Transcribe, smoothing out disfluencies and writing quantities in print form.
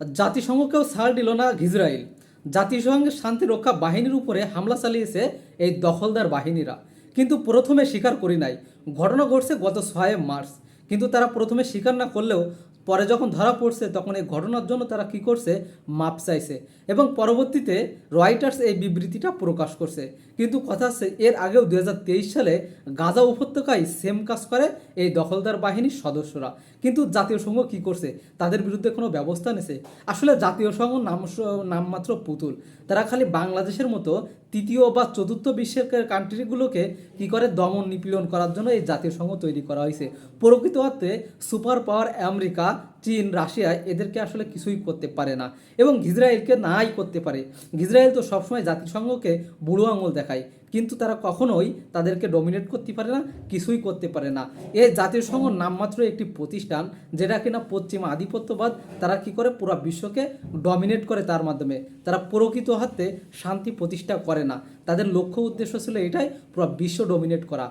জাতিসংঘকেও ছাড় দিল না ইসরায়েল। জাতিসংঘের শান্তিরক্ষা বাহিনীর উপরে হামলা চালিয়েছে এই দখলদার বাহিনীরা। কিন্তু প্রথমে স্বীকার করি নাই। ঘটনা ঘটছে গত 6 মার্চ। কিন্তু তারা প্রথমে স্বীকার না করলেও পরে যখন ধরা পড়ছে তখন এই ঘটনার জন্য তারা কি করছে, মাপ চাইছে। এবং পরবর্তীতে রয়টার্স এই বিবৃতিটা প্রকাশ করছে। কিন্তু কথা হচ্ছে, এর আগেও 2023 সালে গাজা উপত্যকায় সেম কাজ করে এই দখলদার বাহিনীর সদস্যরা। কিন্তু জাতীয় সংঘ কী করছে, তাদের বিরুদ্ধে কোনো ব্যবস্থা নিছে? আসলে জাতীয় সংঘ নামমাত্র পুতুল। তারা খালি বাংলাদেশের মতো তৃতীয় বা চতুর্থ বিশ্বের কান্ট্রিগুলোকে কি করে দমন নিপীড়ন করার জন্য এই জাতীয় সংঘ তৈরি করা হয়েছে। প্রকৃত অর্থে সুপার পাওয়ার আমেরিকা, চীন, রাশিয়া এদেরকে আসলে কিছুই করতে পারে না, এবং ইসরায়েলকে নাই করতে পারে। ইসরায়েল তো সবসময় জাতিসংঘকে বুড়ো আঙুল দেখায়, কিন্তু তারা কখনোই তাদেরকে ডমিনেট করতে পারে না, কিছুই করতে পারে না। এই জাতীয় সংঘ নামমাত্র একটি প্রতিষ্ঠান, যেটা কিনা পশ্চিমা আধিপত্যবাদ তারা কি করে পুরো বিশ্বকে ডমিনেট করে। তার মাধ্যমে তারা প্রকৃত অর্থে শান্তি প্রতিষ্ঠা করে না। তাদের লক্ষ্য উদ্দেশ্য ছিল এটাই, পুরো বিশ্ব ডমিনেট করা।